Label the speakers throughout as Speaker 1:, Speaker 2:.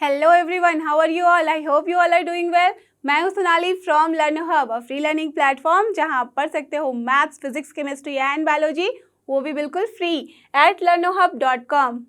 Speaker 1: Hello everyone, how are you all? I hope you all are doing well. मैं हूं Sonali from Learno Hub, a free learning platform जहां आप पढ़ सकते हो maths, physics, chemistry and biology, वो भी बिल्कुल फ्री @learnohub.com।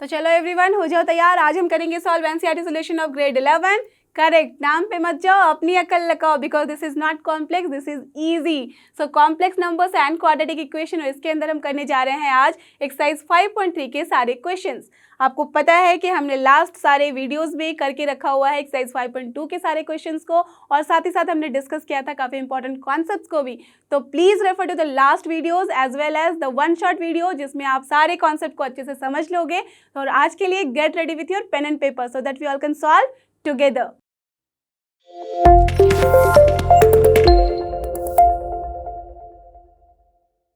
Speaker 1: तो चलो एवरीवन, हो जाओ तैयार। आज हम करेंगे solve NCERT solution of grade 11। Correct, नाम पे मत जाओ, अपनी अकल लगाओ, because this is not complex, this is easy. So complex numbers and quadratic equation, और इसके अंदर हम करने जा रहे हैं आज एक्सरसाइज 5.3 के सारे क्वेश्चंस। आपको पता है कि हमने लास्ट सारे वीडियोस में करके रखा हुआ है एक्सरसाइज 5.2 के सारे क्वेश्चंस को, और साथ ही साथ हमने डिस्कस किया था काफ़ी इंपॉर्टेंट कॉन्सेप्ट्स को भी। तो please refer to the last videos as well as the one shot video, जिसमें आप सारे कॉन्सेप्ट को अच्छे से समझ लोगे। और आज के लिए get ready with your pen and paper so that we all can solve together.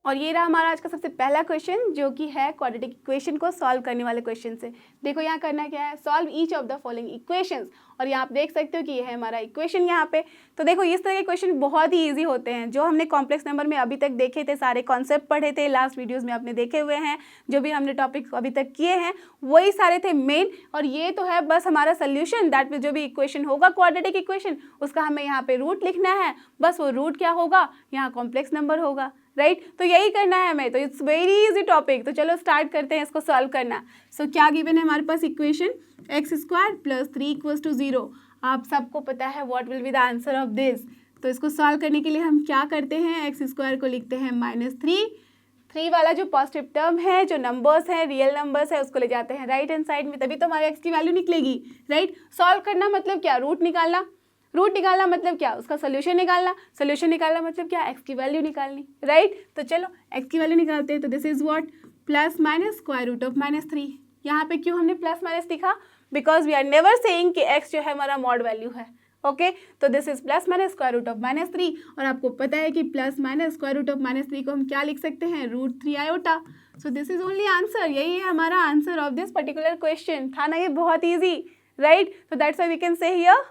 Speaker 1: और ये रहा हमारा आज का सबसे पहला क्वेश्चन, जो कि है क्वाड्रेटिक इक्वेशन को सॉल्व करने वाले क्वेश्चन से। देखो यहाँ करना क्या है, solve each of the following equations. और यहाँ आप देख सकते हो कि ये है हमारा इक्वेशन यहाँ पे। तो देखो इस तरह के क्वेश्चन बहुत ही इजी होते हैं, जो हमने कॉम्प्लेक्स नंबर में अभी तक देखे थे, सारे कॉन्सेप्ट पढ़े थे, लास्ट वीडियोस में आपने देखे हुए हैं, जो भी हमने टॉपिक अभी तक किए हैं वही सारे थे मेन। और ये तो है बस हमारा सोल्यूशन, दैट में जो भी इक्वेशन होगा क्वाड्रेटिक इक्वेशन, उसका हमें यहाँ पे रूट लिखना है। बस वो रूट क्या होगा, यहाँ कॉम्प्लेक्स नंबर होगा, राइट। तो यही करना है हमें, तो इट्स वेरी इजी टॉपिक। तो चलो स्टार्ट करते हैं इसको सॉल्व करना। सो क्या गिवन है हमारे पास इक्वेशन, x² + 3 = 0। आप सबको पता है what will be the answer of this. तो इसको सॉल्व करने के लिए हम क्या करते हैं, x² को लिखते हैं -3। 3 वाला जो पॉजिटिव टर्म है, जो नंबर्स है, रियल नंबर्स है, उसको ले जाते हैं राइट हैंड साइड में, तभी तो हमारे x की वैल्यू निकलेगी, राइट। सॉल्व करना मतलब क्या, रूट निकालना। रूट निकालना मतलब क्या, उसका सोल्यूशन निकालना। सोल्यूशन निकालना मतलब क्या, x की वैल्यू निकालनी, राइट। तो चलो x की वैल्यू निकालते हैं। तो दिस इज व्हाट, +- (√−3). यहाँ पे क्यों हमने प्लस माइनस लिखा, because we are never saying कि x जो है हमारा मॉड वैल्यू है, ओके। तो दिस इज +- और आपको पता है कि +- को हम क्या लिख सकते हैं, √3i। So this is only answer, यही है हमारा answer of this particular question. था ना ये बहुत ईजी, राइट। तो that's why we can say here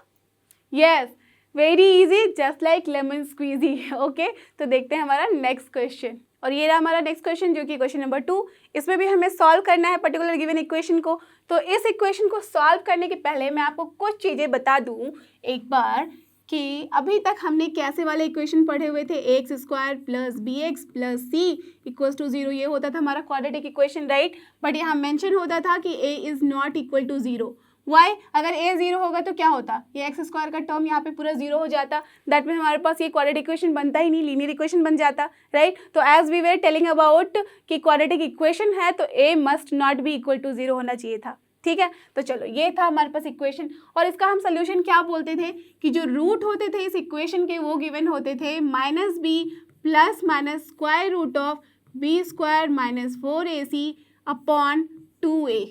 Speaker 1: yes, very easy, just like lemon squeezy, okay. तो देखते हैं हमारा नेक्स्ट क्वेश्चन। और ये रहा हमारा नेक्स्ट क्वेश्चन, जो कि क्वेश्चन नंबर 2। इसमें भी हमें सॉल्व करना है पर्टिकुलर गिवन इक्वेशन को। तो इस इक्वेशन को सॉल्व करने के पहले मैं आपको कुछ चीज़ें बता दूं एक बार, कि अभी तक हमने कैसे वाले इक्वेशन पढ़े हुए थे, x² + bx + c = 0। ये होता था हमारा क्वाड्रेटिक इक्वेशन, राइट। बट यहाँ मेंशन होता था कि a is not equal to 0। Why, अगर a 0 होगा तो क्या होता, ये x² का टर्म यहाँ पे पूरा 0 हो जाता। दैट मीन हमारे पास ये क्वाड्रेटिक इक्वेशन बनता ही नहीं, लीनियर इक्वेशन बन जाता, राइट। तो as we were telling about कि क्वाड्रेटिक इक्वेशन है तो a must not be equal to 0 होना चाहिए था, ठीक है। तो चलो ये था हमारे पास इक्वेशन, और इसका हम सोल्यूशन क्या बोलते थे, कि जो रूट होते थे इस इक्वेशन के वो गिवन होते थे -b ± (b² - 4ac/2a).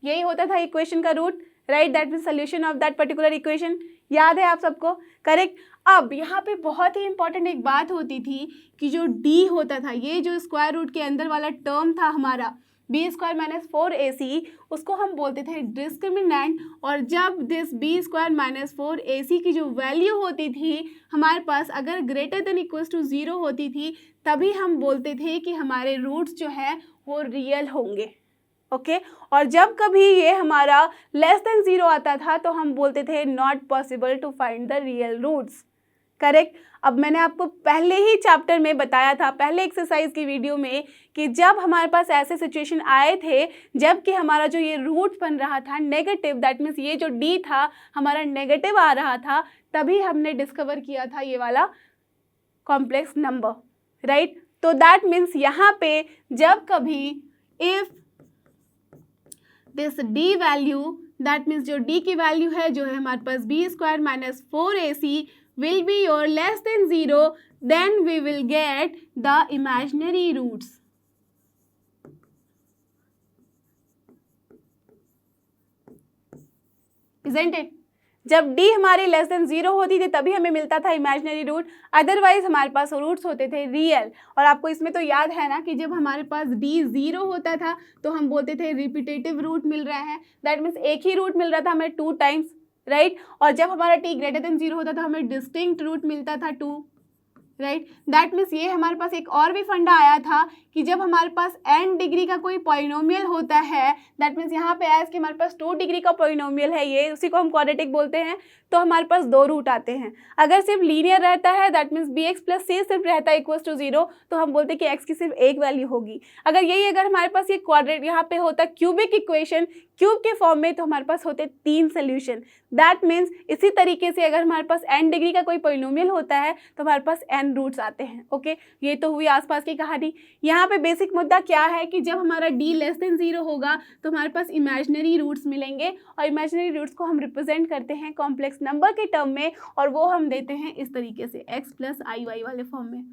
Speaker 1: यही होता था इक्वेशन का root, right. That mean solution of that particular equation. याद है आप सबको, करेक्ट। अब यहाँ पे बहुत ही इंपॉर्टेंट एक बात होती थी कि जो d होता था, ये जो स्क्वायर रूट के अंदर वाला टर्म था हमारा b² - 4ac, उसको हम बोलते थे डिस्क्रिमिनेंट। और जब दिस b² - 4ac की जो वैल्यू होती थी हमारे पास, अगर >= 0 होती थी, तभी हम बोलते थे कि हमारे रूट्स जो है वो रियल होंगे, ओके। और जब कभी ये हमारा <0 आता था तो हम बोलते थे not possible to find the real roots, correct. अब मैंने आपको पहले ही चैप्टर में बताया था, पहले एक्सरसाइज की वीडियो में, कि जब हमारे पास ऐसे सिचुएशन आए थे जबकि हमारा जो ये रूट बन रहा था नेगेटिव, दैट मीन्स ये जो d था हमारा नेगेटिव आ रहा था, तभी हमने डिस्कवर किया था ये वाला कॉम्प्लेक्स नंबर, राइट। तो दैट मीन्स यहाँ पे जब कभी if this d value, that means जो d की वैल्यू है जो है हमारे पास b² - 4ac will be your <0, then we will get the imaginary roots. Isn't it? जब d हमारी <0 होती थी तभी हमें मिलता था इमेजिनरी रूट, अदरवाइज हमारे पास रूट्स होते थे रियल। और आपको इसमें तो याद है ना कि जब हमारे पास d 0 होता था तो हम बोलते थे रिपीटेटिव रूट मिल रहे हैं, दैट मीन्स एक ही रूट मिल रहा था हमें 2 टाइम्स, राइट। और जब हमारा t <0 होता था हमें डिस्टिंक्ट रूट मिलता था 2, राइट। दैट मीन्स ये हमारे पास एक और भी फंडा आया था कि जब हमारे पास n डिग्री का कोई पॉलिनोमियल होता है, दैट मीन्स यहाँ पे एज कि हमारे पास 2 डिग्री का पॉलिनोमियल है, ये उसी को हम क्वाड्रेटिक बोलते हैं, तो हमारे पास 2 रूट आते हैं। अगर सिर्फ लीनियर रहता है, that means bx plus c सिर्फ रहता है इक्वल्स टू 0, तो हम बोलते हैं कि x की सिर्फ एक वैल्यू होगी। अगर हमारे पास ये क्वाड्रेट यहाँ पे होता क्यूबिक इक्वेशन क्यूब के फॉर्म में, तो हमारे पास होते 3 सोल्यूशन। दैट मीन्स इसी तरीके से अगर हमारे पास n डिग्री का कोई पॉलिनोमियल होता है तो हमारे पास n रूट्स आते हैं। ओके, ये तो हुई आसपास की कहानी। यहाँ पे बेसिक मुद्दा क्या है कि जब हमारा d लेस देन 0 होगा तो हमारे पास इमेजिनरी रूट्स मिलेंगे, और इमेजिनरी रूट्स को हम रिप्रेजेंट करते हैं कॉम्प्लेक्स नंबर के टर्म में, और वो हम देते हैं इस तरीके से x प्लस आई वाई वाले फॉर्म में,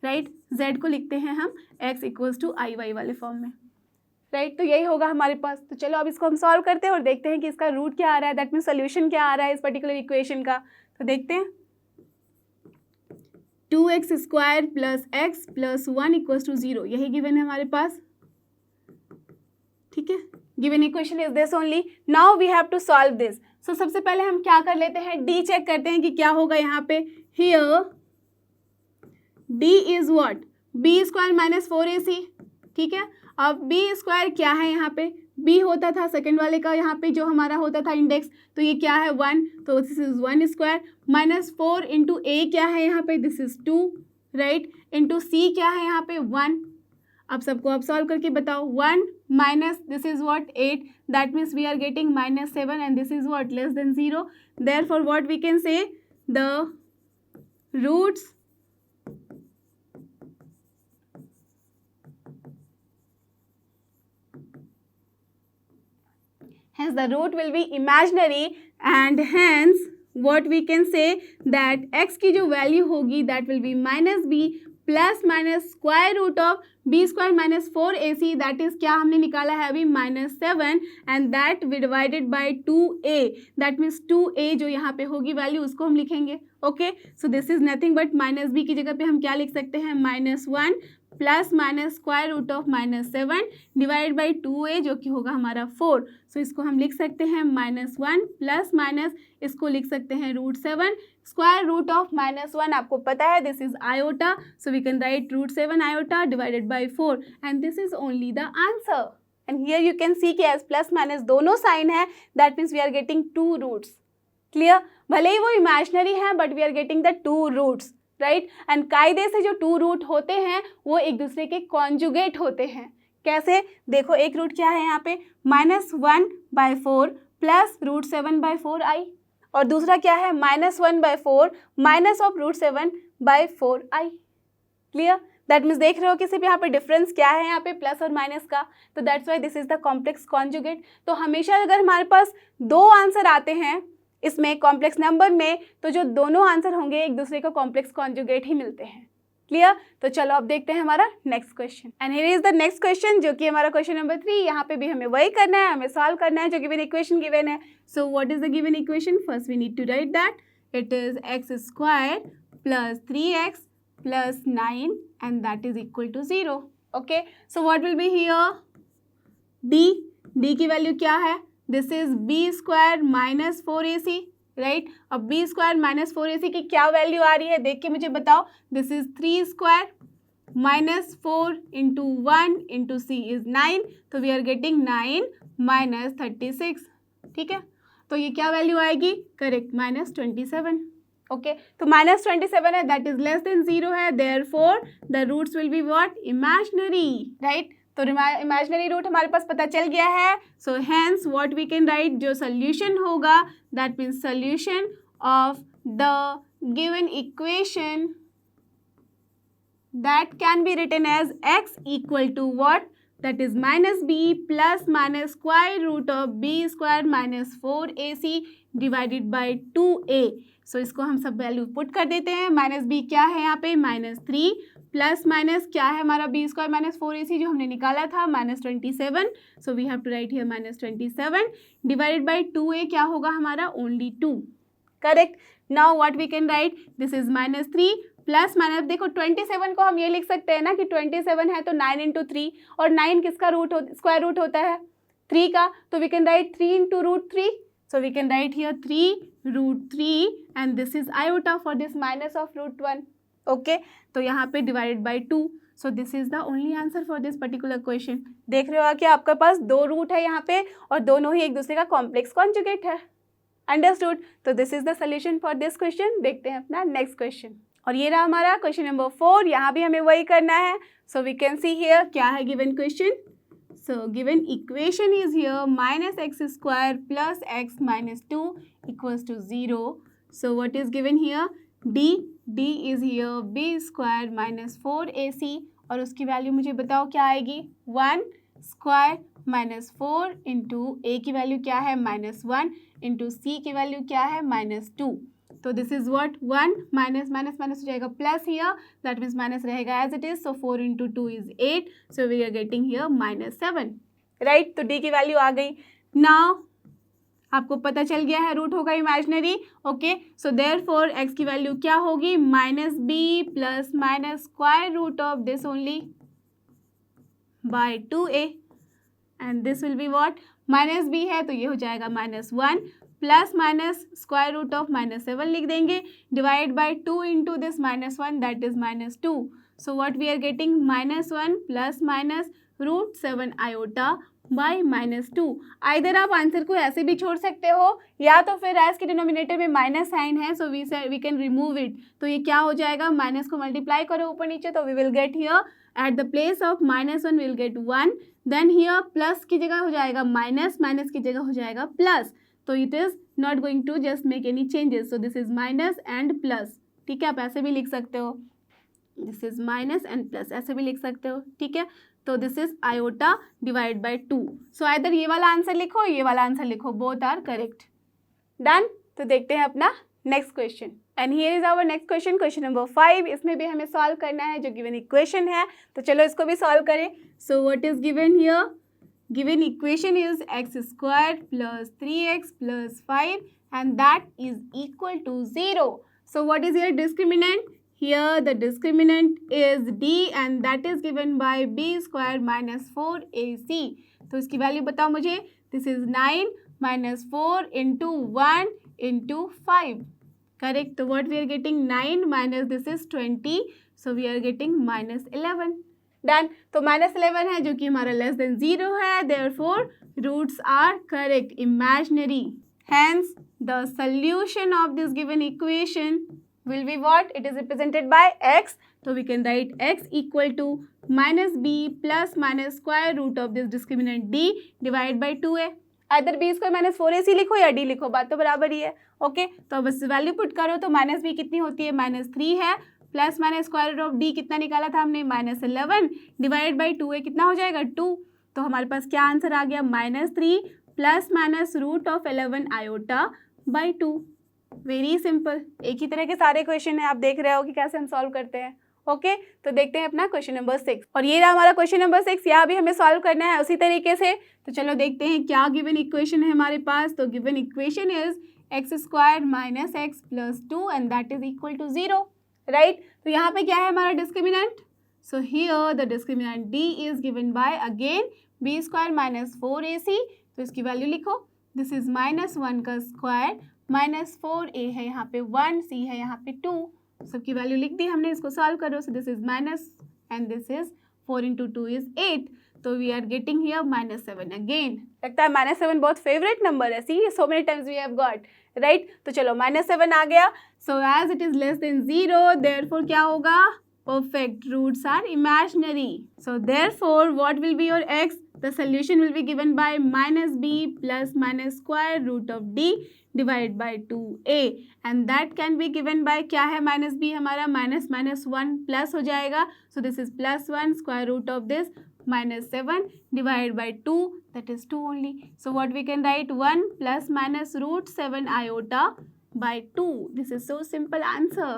Speaker 1: राइट। z को लिखते हैं हम x equals to i y वाले फॉर्म में, राइट। तो यही होगा हमारे पास। तो चलो अब इसको हम सॉल्व करते हैं और देखते हैं कि इसका रूट क्या आ रहा है, दैट मीन्स सोल्यूशन क्या आ रहा है इस पर्टिकुलर इक्वेशन का। तो देखते हैं, 2x square plus x plus 1 equals to 0, यही गिवन है हमारे पास, ठीक है। Given equation is this only. Now we have to solve this. So सबसे पहले हम क्या कर लेते हैं, d चेक करते हैं कि क्या होगा यहाँ पे। Here d is what, b square minus 4ac, ठीक है। अब b स्क्वायर क्या है, यहाँ पे b होता था सेकंड वाले का, यहाँ पे जो हमारा होता था इंडेक्स, तो ये क्या है 1, तो this is 1 square minus 4 into a क्या है यहाँ पे, this is 2, right, into c क्या है यहाँ पे 1। अब सबको आप सॉल्व करके बताओ, 1 minus this is what 8, that means we are getting minus 7 and this is what less than 0, therefore what we can say the roots hence the root will be imaginary, and hence what we can say that x की जो value होगी that will be minus b plus minus square root of b square minus 4ac, that is क्या हमने निकाला है अभी minus 7, and that we divided by 2a, that means 2a जो यहाँ पे होगी वैल्यू उसको हम लिखेंगे। Okay, so this is nothing but minus b की जगह पे हम क्या लिख सकते हैं, minus 1 plus minus square root of minus 7 divide by 2a जो कि होगा हमारा 4। सो इसको हम लिख सकते हैं माइनस 1 प्लस माइनस इसको लिख सकते हैं root 7, square root of minus 1 आपको पता है this is iota, so we can write root 7 iota divided by 4 and this is only the answer. And here you can see कि एज प्लस माइनस दोनों sign है, that means we are getting 2 roots. Clear, भले ही वो imaginary है but we are getting the 2 roots, right. And कायदे से जो 2 रूट होते हैं वो एक दूसरे के कॉन्जुगेट होते हैं। कैसे, देखो एक रूट क्या है यहाँ पे minus 1 by 4 plus root 7 by 4 i, और दूसरा क्या है minus 1 by 4 minus of root 7 by 4 i. Clear, that means देख रहे हो कि सिर्फ यहाँ पे डिफरेंस क्या है, यहाँ पे प्लस और माइनस का, तो that's why this is the complex conjugate. तो हमेशा अगर हमारे पास 2 आंसर आते हैं इसमें कॉम्प्लेक्स नंबर में, तो जो दोनों आंसर होंगे एक दूसरे को कॉम्प्लेक्स कॉन्जुगेट ही मिलते हैं। क्लियर, तो चलो अब देखते हैं हमारा next question, and here is the next question जो कि हमारा क्वेश्चन नंबर 3। यहाँ पे भी हमें वही करना है, हमें सॉल्व करना है जो गिवन इक्वेशन गिवन है। So what is the given equation, first we need to write that it is x square plus 3x plus 9 and that is equal to 0। Okay, so what will be here, d की value क्या है, this is b square minus 4ac, right. अब b square minus 4ac की क्या value आ रही है देख के मुझे बताओ, this is 3 square minus 4 into 1 into c is 9, तो वी आर गेटिंग 9 माइनस 36, ठीक है। तो ये क्या वैल्यू आएगी, करेक्ट माइनस 27। ओके, तो माइनस 27 है, दैट इज लेस देन 0 है, therefore the roots will be what, imaginary, right. तो इमेजिनरी रूट हमारे पास पता चल गया है। So hence what we can write, जो सोल्यूशन होगा that means solution of the given equation that can be written as x equal to what, that is minus b plus minus square root of b square minus 4ac divided by 2a। सो इसको हम सब value put कर देते हैं, minus b क्या है यहाँ पे माइनस 3 प्लस माइनस क्या है हमारा b स्क्वायर माइनस 4ac जो हमने निकाला था minus 27, so we have to write here minus 27 divided by 2a क्या होगा हमारा only 2, correct. Now what we can write, this is minus 3 plus minus, देखो 27 को हम ये लिख सकते हैं ना कि 27 है तो 9 इंटू 3, और 9 किसका रूट स्क्वायर रूट होता है 3 का, तो we can write 3 into root 3, so we can write here 3 root 3 and this is iota for this minus of root 1। Okay तो यहाँ पे divided by 2, so this is the only answer for this particular question. देख रहे हो कि आपके पास 2 root है यहाँ पे और दोनों ही एक दूसरे का कॉम्प्लेक्स कॉन्जुगेट है। अंडरस्टूड? तो this is the solution for this question. देखते हैं अपना नेक्स्ट क्वेश्चन, और ये रहा हमारा क्वेश्चन नंबर 4। यहाँ भी हमें वही करना है। So we can see here क्या है given question. So given equation is here minus x square plus x minus 2 equals to 0। So what is given here, d is here b square minus 4ac, और उसकी value मुझे बताओ क्या आएगी, 1 square minus 4 into ए की value क्या है -1 into सी की वैल्यू क्या है -2। तो this is what 1 minus minus minus हो जाएगा plus here, that means minus रहेगा as it is. So 4 into 2 is 8, so we are getting here -7, right. तो डी की वैल्यू आ गई। नाउ आपको पता चल गया है रूट होगा imaginary, okay. So therefore x की वैल्यू क्या होगी, -b plus minus square root of this only by 2a, and this will be what, -b है तो ये हो जाएगा -1 plus minus square root of -7 लिख देंगे, divide by 2 into this -1 that is -2। So what we are getting, -1 plus minus √7 iota by -2। Either आप answer को ऐसे भी छोड़ सकते हो, या तो फिर एस के डिनोमिनेटर में माइनस साइन है, so we can remove it. तो ये क्या हो जाएगा, माइनस को मल्टीप्लाई करो ऊपर नीचे, तो we will get here at the place of -1 will get 1, then here plus की जगह हो जाएगा माइनस, माइनस की जगह हो जाएगा प्लस। तो it is not going to just make any changes, so this is minus and plus, ठीक है। आप ऐसे भी लिख सकते हो, this is minus and plus, ऐसे भी लिख सकते हो, ठीक है। तो this is iota divide by 2। So either ये वाला आंसर लिखो, ये वाला आंसर लिखो, बोथ आर करेक्ट। डन। तो देखते हैं अपना next question, and here is our next question, question number 5। इसमें भी हमें सॉल्व करना है जो गिवन इक्वेशन है, तो चलो इसको भी सॉल्व करें। So what is given here, given equation is x square plus 3x plus 5 and that is equal to 0। So what is here discriminant, here the discriminant is d and that is given by b square minus 4ac। तो इसकी value बताओ मुझे, this is 9 minus 4 into 1 into 5, correct। तो what we are getting, 9 minus this is 20, so we are getting -11। Done. तो -11 है जो कि हमारा लेस देन 0 है, therefore roots are correct, imaginary, hence the solution of this given equation will be what, it is represented by x, so we can write x equal to -b plus minus square root of this discriminant d divided by 2a। इधर b square minus 4ac लिखो या d लिखो, बात तो बराबर ही है, okay. तो बस वैल्यू पुट करो, तो -b कितनी होती है, -3 है, plus minus square root of d कितना निकाला था हमने, -11 डिवाइड बाई 2a कितना हो जाएगा, 2। तो हमारे पास क्या आंसर आ गया, -3 plus minus √11 iota by 2। Very simple, एक ही तरह के सारे क्वेश्चन है, आप देख रहे हो कि कैसे हम सॉल्व करते हैं, ओके। तो देखते हैं अपना क्वेश्चन नंबर 6, और ये रहा हमारा क्वेश्चन नंबर 6। यहाँ भी हमें सॉल्व करना है उसी तरीके से। तो चलो देखते हैं क्या गिवन इक्वेशन है हमारे पास। तो given equation is x square minus x plus 2 and that is equal to 0, right. तो यहाँ पे क्या है हमारा discriminant, so here the discriminant d is given by again b square minus 4ac। तो इसकी वैल्यू लिखो, दिस इज -1 का स्क्वायर माइनस 4a है यहाँ पे 1, c है यहाँ पे 2, सबकी वैल्यू लिख दी हमने। इसको सॉल्व करो, so this is minus and this is 4 into 2 is 8, तो we are getting here -7 again. लगता है -7 बहुत फेवरेट नंबर है, see so many times we have got, right. तो चलो -7 आ गया, so as it is less than 0, therefore क्या होगा, perfect, roots are imaginary, so therefore what will be your x, the solution will be given by -b plus minus square root of d divided by 2a, and that can be given by क्या है, -b हमारा -1 plus हो जाएगा, so this is +1 square root of this -7 divided by 2, that is 2 only, so what we can write, 1 plus minus √7 iota by 2, this is so simple answer,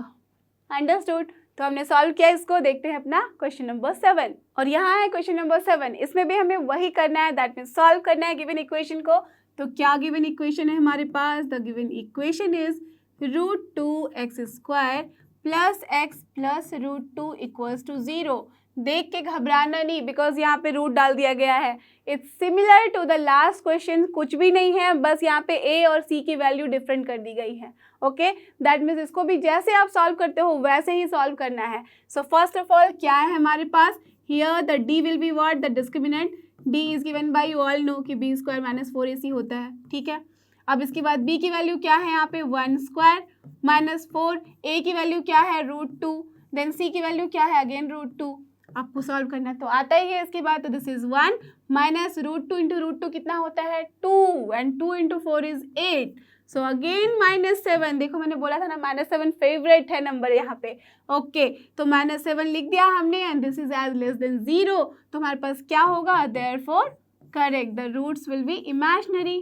Speaker 1: understood। तो हमने solve किया इसको, देखते हैं अपना क्वेश्चन नंबर 7, और यहाँ है क्वेश्चन नंबर 7। इसमें भी हमें वही करना है, दैट मीन्स सॉल्व करना है गिवन इक्वेशन को। तो क्या गिवन इक्वेशन है हमारे पास, the given equation is √2x² plus x plus √2 equals to 0। देख के घबराना नहीं, बिकॉज यहाँ पे रूट डाल दिया गया है। It's similar to the last question, कुछ भी नहीं है, बस यहाँ पे ए और सी की वैल्यू डिफरेंट कर दी गई है। ओके, दैट मीन्स इसको भी जैसे आप सॉल्व करते हो वैसे ही सॉल्व करना है। सो फर्स्ट ऑफ ऑल क्या है हमारे पास, here the D will be what, the discriminant D is given by, you all know कि बी स्क्वायर माइनस 4ac होता है, ठीक है। अब इसके बाद बी की वैल्यू क्या है यहाँ पे 1 स्क्वायर माइनस 4, ए की वैल्यू क्या है √2, देन सी की वैल्यू क्या है अगेन √2। आपको सॉल्व करना तो आता ही है इसके बाद, तो दिस इज 1 माइनस √2 इंटू √2 कितना होता है 2, and 2 into 4 is 8। So again -7, देखो मैंने बोला था ना -7 फेवरेट है नंबर यहाँ पे। ओके, तो -7 लिख दिया हमने, and this is as less than 0, तो हमारे पास क्या होगा, therefore correct, the roots will be imaginary.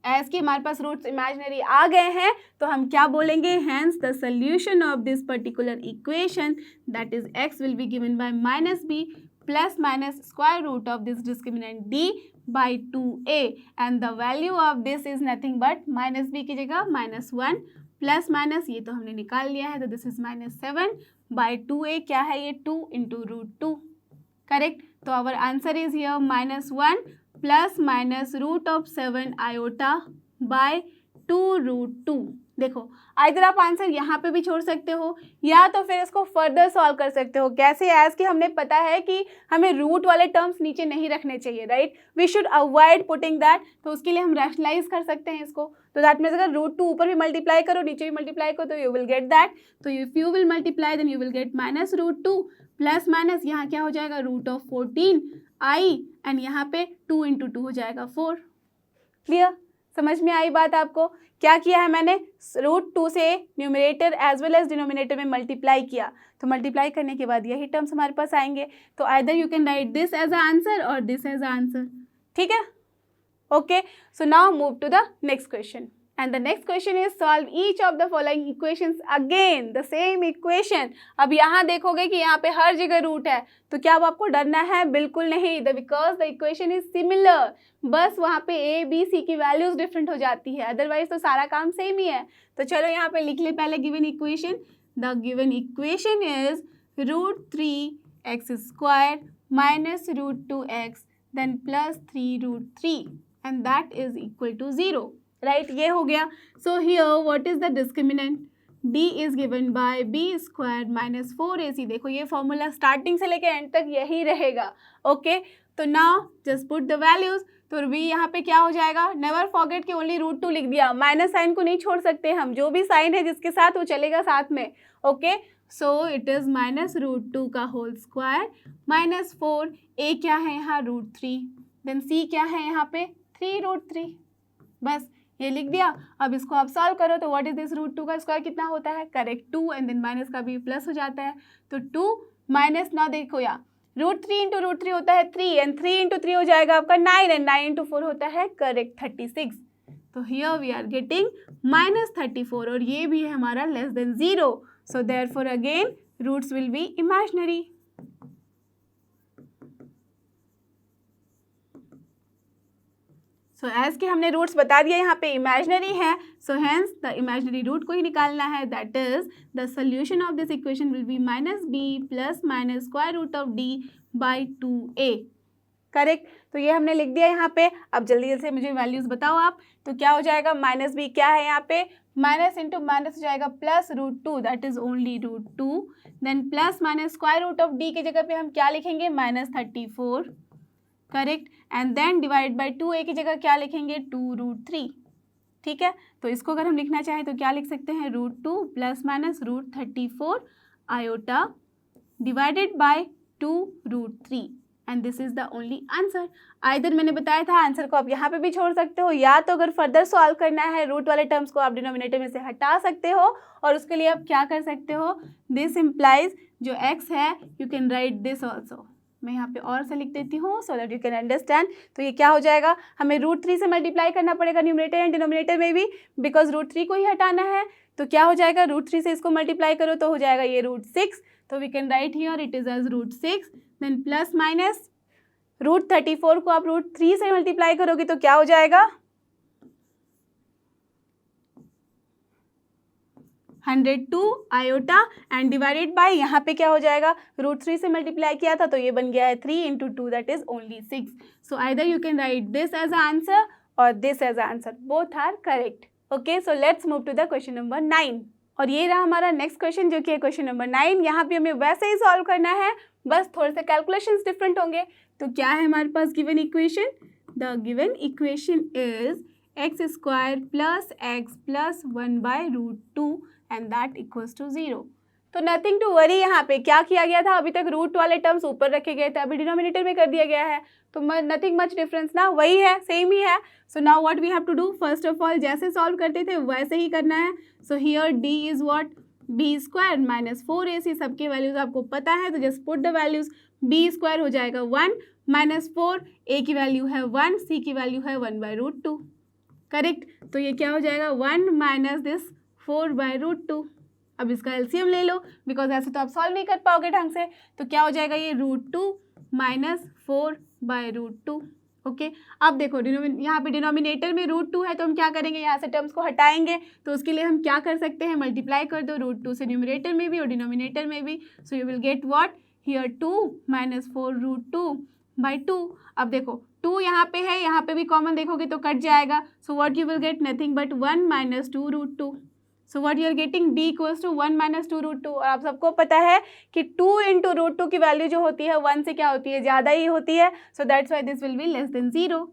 Speaker 1: As कि हमारे पास रूट्स इमेजिनरी आ गए हैं, तो हम क्या बोलेंगे, hence the solution of this particular equation that is x will be given by -b plus minus square root of this discriminant d by 2a, and the value of this is nothing but -b की जगह -1 plus minus, ये तो हमने निकाल लिया है, तो this is -7 by 2a, क्या है ये 2 इंटू √2, करेक्ट। तो our answer is here -1 plus minus √7 iota by 2√2। देखो इधर आप आंसर यहाँ पे भी छोड़ सकते हो, या तो फिर इसको फर्दर सॉल्व कर सकते हो। कैसे, एज कि हमने पता है कि हमें रूट वाले टर्म्स नीचे नहीं रखने चाहिए, right, we should avoid putting that. तो उसके लिए हम रैशनलाइज कर सकते हैं इसको। तो दैट मीन्स अगर √2 ऊपर भी मल्टीप्लाई करो नीचे भी मल्टीप्लाई करो, तो यू विल गेट दैट। तो if you will multiply then you will get -√2 plus minus, यहाँ क्या हो जाएगा √14i, एंड यहाँ पे 2 इंटू 2 हो जाएगा 4। क्लियर, समझ में आई बात आपको। क्या किया है मैंने, √2 से numerator as well as denominator में मल्टीप्लाई किया, तो मल्टीप्लाई करने के बाद यही टर्म्स हमारे पास आएंगे। तो either you can write this as a answer और दिस एज अ आंसर, ठीक है। Okay, so now move to the next question, and the next question is solve each of the following equations again, the same equation। अब यहाँ देखोगे कि यहाँ पे हर जगह रूट है, तो क्या अब आपको डरना है, बिल्कुल नहीं, because the equation is similar, बस वहाँ पे ए बी सी की वैल्यूज डिफरेंट हो जाती है, अदरवाइज तो सारा काम सेम ही है। तो चलो यहाँ पे लिख ले पहले given equation. The given equation is √3x square minus √2x then plus 3√3 and that is equal to 0, right, ये हो गया। So here what is the discriminant, d is given by b square minus 4ac। देखो ये formula starting से लेके and तक यही रहेगा। ओके, तो now just put the values. तो b यहाँ पे क्या हो जाएगा, नेवर फॉरगेट कि ओनली √2 लिख दिया, माइनस साइन को नहीं छोड़ सकते हम, जो भी साइन है जिसके साथ वो चलेगा साथ में। ओके, सो इट इज -√2 का होल स्क्वायर माइनस 4, a क्या है यहाँ √3, देन c क्या है यहाँ पे 3√3, बस ये लिख दिया। अब इसको आप सॉल्व करो, तो व्हाट इज दिस √2 का स्क्वायर कितना होता है, करेक्ट 2, एंड देन माइनस का भी प्लस हो जाता है, तो 2 माइनस, ना देखो यहाँ √3 इंटू √3 होता है 3, एंड 3 इंटू 3 हो जाएगा आपका 9, एंड 9 इंटू 4 होता है करेक्ट 36। तो हियर वी आर गेटिंग -34, और ये भी है हमारा less than 0, so therefore again roots will be imaginary. So as कि हमने रूट्स बता दिया यहाँ पे इमेजिनरी है, so hence the imaginary root को ही निकालना है, that is the solution of this equation will be -b plus minus square root of d by 2a, correct. तो ये हमने लिख दिया यहाँ पे। अब जल्दी से मुझे वैल्यूज बताओ आप, तो क्या हो जाएगा, -b क्या है यहाँ पे, माइनस इंटू माइनस हो जाएगा plus √2, that is only √2, then plus minus square root of d की जगह पे हम क्या लिखेंगे -34, correct, and then divide by 2a की जगह क्या लिखेंगे 2√3, ठीक है। तो इसको अगर हम लिखना चाहें तो क्या लिख सकते हैं, √2 plus minus √34 iota divided by 2√3, and this is the only answer. Either मैंने बताया था आंसर को आप यहाँ पे भी छोड़ सकते हो, या तो अगर फर्दर सॉल्व करना है रूट वाले टर्म्स को आप डिनोमिनेटर में से हटा सकते हो, और उसके लिए आप क्या कर सकते हो, दिस इम्प्लाइज जो x है you can write this also, मैं यहाँ पे और से लिख देती हूँ so that you can understand. तो ये क्या हो जाएगा, हमें √3 से मल्टीप्लाई करना पड़ेगा न्यूमरेटर एंड डिनोमिनेटर में भी, बिकॉज √3 को ही हटाना है। तो क्या हो जाएगा, √3 से इसको मल्टीप्लाई करो तो हो जाएगा ये √6, तो we can write here it is as √6, then plus minus √34 को आप √3 से मल्टीप्लाई करोगे तो क्या हो जाएगा, 102 आयोटा एंड डिवाइडेड बाय यहाँ पे क्या हो जाएगा, √3 से मल्टीप्लाई किया था तो ये बन गया है 3 into 2 that is only 6. So either you can write this as answer और this as answer, both are correct. Okay, so let's move to the question number 9. और ये रहा हमारा नेक्स्ट क्वेश्चन जो कि है क्वेश्चन नंबर 9. यहाँ पे हमें वैसे ही सॉल्व करना है, बस थोड़े से कैलकुलेशंस डिफरेंट होंगे. तो क्या है हमारे पास given equation, the given equation is x square plus x plus 1/√2 and that equals to 0. तो नथिंग टू वरी. यहाँ पे क्या किया गया था, अभी तक रूट वाले टर्म्स ऊपर रखे गए थे, अभी डिनोमिनेटर में कर दिया गया है. तो नथिंग मच डिफरेंस ना, वही है, सेम ही है. So now what we have to do, first of all जैसे सॉल्व करते थे वैसे ही करना है. So here d is what, b square minus 4ac, सबके वैल्यूज आपको पता है तो just put the values. b square हो जाएगा 1 माइनस 4, a की वैल्यू है 1, c की वैल्यू है 1/√2. करेक्ट. तो ये क्या हो जाएगा 1 माइनस दिस 4/√2. अब इसका एलसीएम ले लो बिकॉज ऐसे तो आप सॉल्व नहीं कर पाओगे ढंग से. तो क्या हो जाएगा ये √2 माइनस 4/√2. ओके, अब देखो यहाँ पे डिनोमिनेटर में √2 है तो हम क्या करेंगे, यहाँ से टर्म्स को हटाएंगे. तो उसके लिए हम क्या कर सकते हैं, मल्टीप्लाई कर दो √2 से न्यूमरेटर में भी और डिनोमिनेटर में भी. So you will get what, here 2 minus 4√2/2. अब देखो 2 यहाँ पे है, यहाँ पे भी कॉमन देखोगे तो कट जाएगा. So what you will get, nothing but 1 minus 2√2. So what you are getting, d equals to 1 minus 2√2. और आप सबको पता है कि 2 इंटू √2 की वैल्यू जो होती है 1 से क्या होती है, ज़्यादा ही होती है. So that's why this will be less than 0.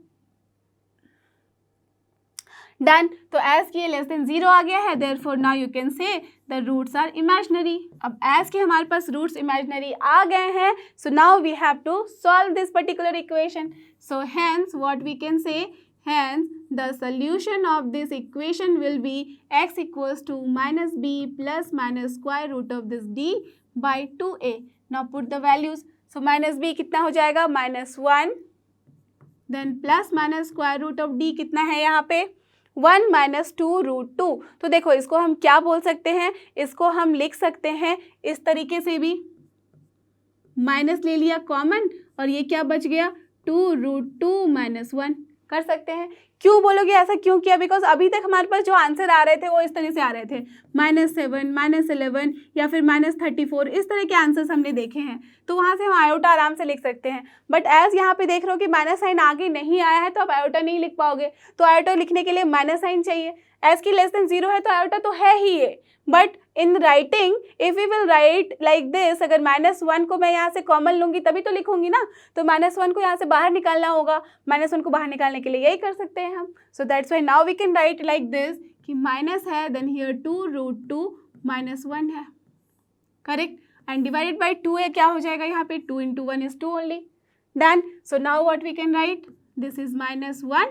Speaker 1: Done. तो एज की लेस देन 0 आ गया है, therefore now you can say the roots are imaginary. अब एज के हमारे पास रूट्स इमेजिनरी आ गए हैं, so now we have to solve this particular equation. So hence what we can say, hence the solution of this equation will be x equals to minus b plus minus square root of this d by 2a. Now put the values. So minus b कितना हो जाएगा, -1, then plus minus square root of d कितना है यहाँ पे 1 minus 2√2. तो देखो इसको हम क्या बोल सकते हैं, इसको हम लिख सकते हैं इस तरीके से भी, माइनस ले लिया कॉमन और ये क्या बच गया 2√2 माइनस 1 कर सकते हैं. क्यों बोलोगे ऐसा क्यों किया, बिकॉज अभी तक हमारे पास जो आंसर आ रहे थे वो इस तरह से आ रहे थे, -7 -11 या फिर -34, इस तरह के आंसर्स हमने देखे हैं. तो वहाँ से हम आयोटा आराम से लिख सकते हैं. बट एज यहाँ पे देख रहे हो कि माइनस साइन आगे नहीं आया है तो आप आयोटा नहीं लिख पाओगे. तो आयोटा लिखने के लिए माइनस साइन चाहिए. एज की लेस देन 0 है तो आयोटा तो है ही है. But in writing if we will write like this, अगर -1 को मैं यहाँ से कॉमन लूँगी तभी तो लिखूंगी ना. तो -1 को यहाँ से बाहर निकालना होगा. -1 को बाहर निकालने के लिए यही कर सकते हैं हम. So that's why now we can write like this कि माइनस है देन हियर 2√2 माइनस 1 है. करेक्ट. एंड डिवाइडेड बाई 2 है, क्या हो जाएगा यहाँ पे 2 into 1 is 2 only. Done. So now what we can write, this is -1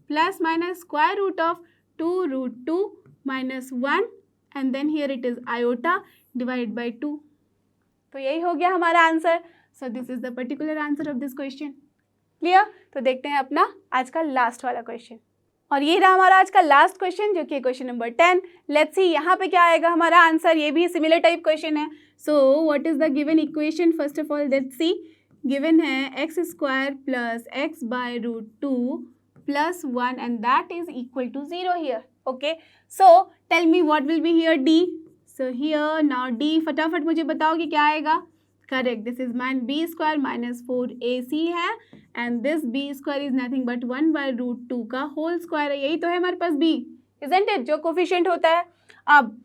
Speaker 1: plus minus square root of 2√2 minus 1 and then here it is iota divided by 2. तो यही हो गया हमारा answer. So this is the particular answer of this question. Clear? तो देखते हैं अपना आज का लास्ट वाला क्वेश्चन. और ये रहा हमारा आज का लास्ट क्वेश्चन जो कि क्वेश्चन नंबर 10. लेट्स सी यहाँ पे क्या आएगा हमारा आंसर. ये भी सिमिलर टाइप क्वेश्चन है. So what is the given equation, first of all let's see. Given है x square plus x/√2 plus 1 and that is equal to 0 here. Okay, so tell me what will be here d. So here now d, फटाफट मुझे बताओ कि क्या आएगा. Correct, this is mine b square minus 4ac है and this b square is nothing but 1/√2 का whole square है. यही तो है हमारे पास b, isn't it, जो कोफिशिएंट होता है. अब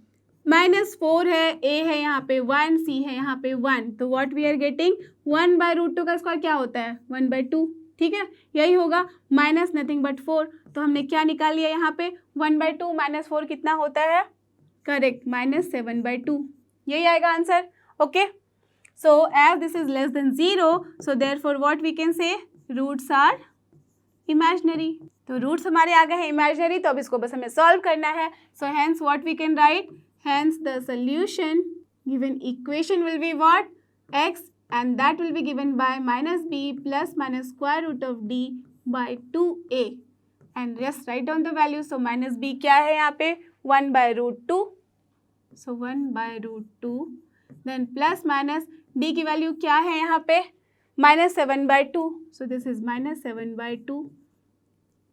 Speaker 1: -4 है, a है यहाँ पे 1, c है यहाँ पे 1, तो व्हाट वी आर गेटिंग 1/√2 का स्क्वायर क्या होता है 1/2. ठीक है, यही होगा. माइनस नथिंग बट 4, तो हमने क्या निकाल लिया यहाँ पे 1/2 माइनस 4 कितना होता है. करेक्ट, -7/2. यही आएगा answer. Okay, so as this is less than 0, so therefore what we can say roots are imaginary. तो रूट्स हमारे आ गए हैं इमेजिनरी, तो अब इसको बस हमें सॉल्व करना है. So hence what we can write, hence the solution given equation will be what, x and that will be given by -b plus minus square root of d by 2a and just write down the values. So -b क्या है यहाँ पे 1/√2, so 1/√2, then plus minus d की value क्या है यहाँ पे -7/2, so this is -7/2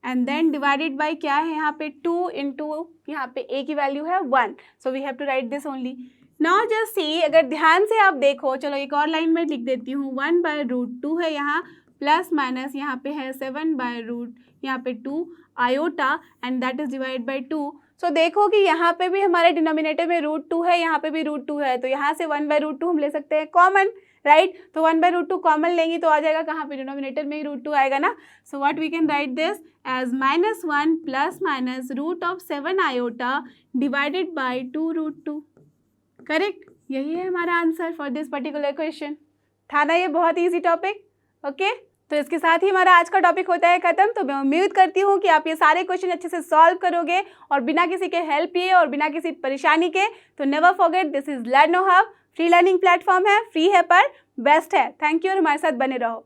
Speaker 1: and then divided by क्या है यहाँ पे 2 इंटू यहाँ पे a की वैल्यू है 1, so we have to write this only. Now just see, अगर ध्यान से आप देखो, चलो एक और लाइन में लिख देती हूँ. 1/√2 है यहाँ, प्लस माइनस यहाँ पे है 7/रूट यहाँ पे 2 iota and that is divide by 2. सो देखो कि यहाँ पे भी हमारे डिनोमिनेटर में √2 है, यहाँ पे भी √2 है, तो यहाँ से 1/√2 हम ले सकते हैं कॉमन, राइट. तो 1/√2 कॉमन लेंगी तो आ जाएगा कहाँ पे, डिनोमिनेटर में ही √2 आएगा ना. So what we can write this as -1 plus minus √7 iota divided by 2√2. Correct, यही है हमारा answer for this particular question. था ना ये बहुत ईजी टॉपिक. ओके, तो इसके साथ ही हमारा आज का टॉपिक होता है खत्म. तो मैं उम्मीद करती हूँ कि आप ये सारे क्वेश्चन अच्छे से सॉल्व करोगे और बिना किसी के हेल्प लिए और बिना किसी परेशानी के. तो never forget, this is लर्नो hub, free learning platform है, फ्री है पर बेस्ट है. थैंक यू और हमारे साथ बने रहो.